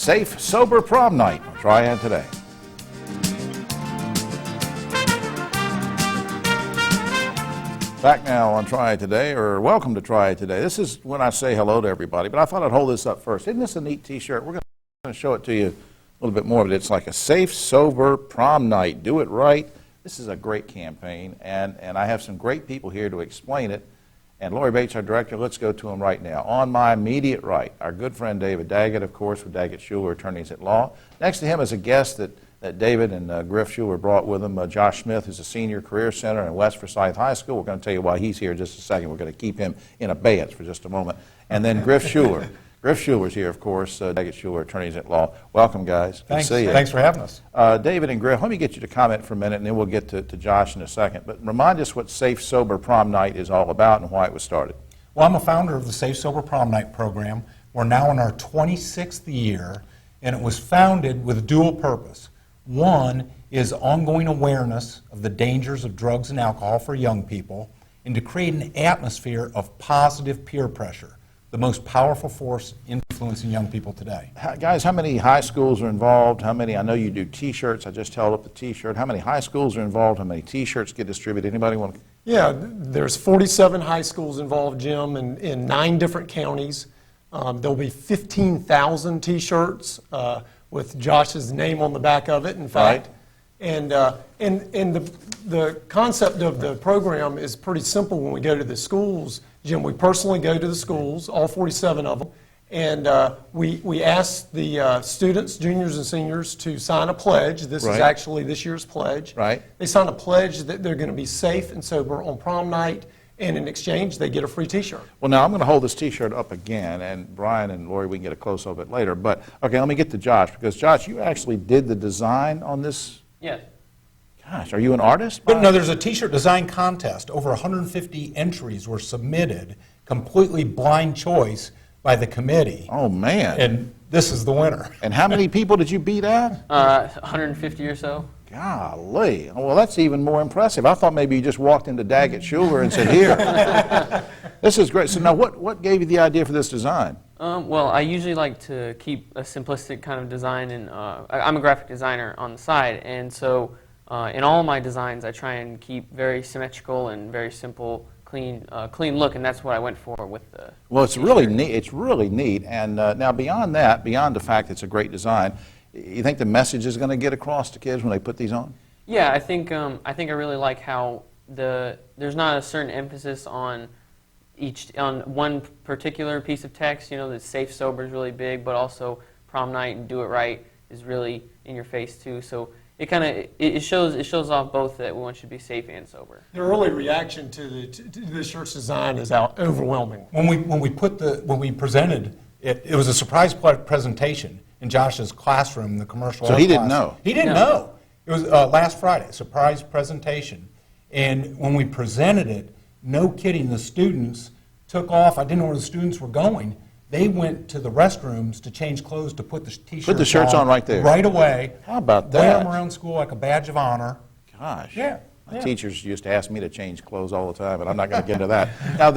Safe, Sober Prom Night on TriadToday. Back now on TriadToday, or welcome to TriadToday. This is when I say hello to everybody, but I thought I'd hold this up first. Isn't this a neat t-shirt? We're going to show it to you a little bit more of it. It's like a safe, sober prom night. Do it right. This is a great campaign, and I have some great people here to explain it. And Lori Bates, our director, let's go to him right now. On my immediate right, our good friend David Daggett, of course, with Daggett Shuler, attorneys at law. Next to him is a guest that David and Griff Shuler brought with them, Josh Smith, who's a senior career center in West Forsyth High School. We're going to tell you why he's here in just a second. We're going to keep him in abeyance for just a moment. And then Griff Shuler. Griff Shuler's here, of course, Daggett Shuler, attorneys at law. Welcome, guys. Thanks. Good to see you. Thanks for having us. David and Griff, let me get you to comment for a minute, and then we'll get to Josh in a second. But remind us what Safe, Sober Prom Night is all about and why it was started. Well, I'm a founder of the Safe Sober Prom Night program. We're now in our 26th year, and it was founded with a dual purpose. One is ongoing awareness of the dangers of drugs and alcohol for young people, and to create an atmosphere of positive peer pressure, the most powerful force influencing young people today. Guys, how many high schools are involved? How many, I know you do t-shirts, I just held up the t-shirt. How many high schools are involved? How many t-shirts get distributed? Anybody want to? Yeah, there's 47 high schools involved, Jim, in 9 different counties. There'll be 15,000 t-shirts with Josh's name on the back of it, in fact. Right. And the concept of the program is pretty simple when we go to the schools. Jim, we personally go to the schools, all 47 of them, and we ask the students, juniors and seniors, to sign a pledge. This is actually this year's pledge. Right. They sign a pledge that they're going to be safe and sober on prom night, and in exchange, they get a free t-shirt. Well, now I'm going to hold this t-shirt up again, and Brian and Lori, we can get a close of it later. But, okay, let me get to Josh, because, Josh, you actually did the design on this? Yeah. Gosh, are you an artist? But no, there's a t-shirt design contest. Over 150 entries were submitted, completely blind choice by the committee. Oh, man. And this is the winner. And how many people did you beat out? 150 or so. Golly. Well, that's even more impressive. I thought maybe you just walked into Daggett Shuler and said, here. This is great. So now what gave you the idea for this design? Well, I usually like to keep a simplistic kind of design, and I'm a graphic designer on the side, and so in all my designs I try and keep very symmetrical and very simple, clean look, and that's what I went for with the Well, it's really neat. It's really neat. And now beyond that, beyond the fact it's a great design, you think the message is going to get across to kids when they put these on? Yeah, I think I really like how there's not a certain emphasis on one particular piece of text. You know, the safe, sober is really big, but also prom night and do it right is really in your face too. So it shows off both that one should be safe and sober. The early reaction to the shirt's design is overwhelming. When we presented it, it was a surprise presentation in Josh's classroom, the commercial. So he didn't know. He didn't know. It was last Friday, a surprise presentation, and when we presented it, no kidding, the students took off. I didn't know where the students were going. They went to the restrooms to change clothes to put the t-shirts on. Put the shirts on right there. Right away. How about that? Wear them around school like a badge of honor. Gosh. Yeah. My teachers used to ask me to change clothes all the time, but I'm not going to get into that. Now,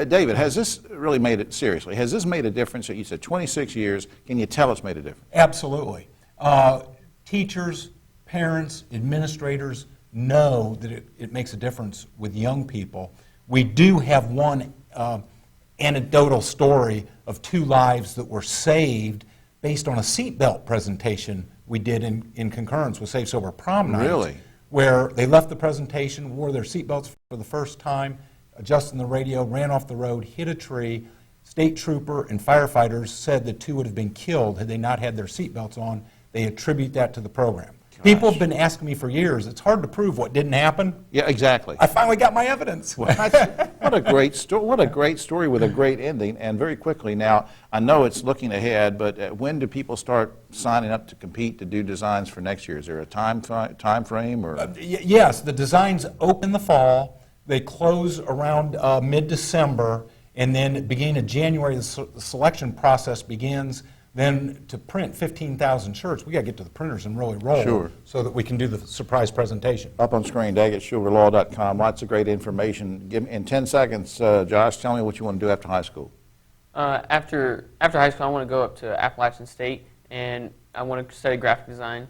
David, has this really made it, seriously, has this made a difference? You said 26 years. Can you tell it's made a difference? Absolutely. Teachers, parents, administrators know that it makes a difference with young people. We do have one anecdotal story of 2 lives that were saved based on a seatbelt presentation we did in concurrence with Safe Sober Prom Night. Really? Where they left the presentation, wore their seatbelts for the first time, adjusting the radio, ran off the road, hit a tree. State trooper and firefighters said the 2 would have been killed had they not had their seatbelts on. They attribute that to the program. Gosh. People have been asking me for years, it's hard to prove what didn't happen. Yeah, exactly. I finally got my evidence. Well, what a great story! What a great story with a great ending. And very quickly now, I know it's looking ahead, but when do people start signing up to compete to do designs for next year? Is there a time frame or? Yes, the designs open in the fall. They close around mid-December, and then beginning of January, the selection process begins. Then to print 15,000 shirts, we got to get to the printers and really roll so that we can do the surprise presentation. Up on screen, DaggettShulerLaw.com. Lots of great information. In 10 seconds, Josh, tell me what you want to do after high school. After high school, I want to go up to Appalachian State and I want to study graphic design.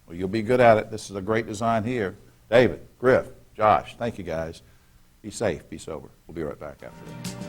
Well, you'll be good at it. This is a great design here. David, Griff, Josh, thank you guys. Be safe, be sober. We'll be right back after this.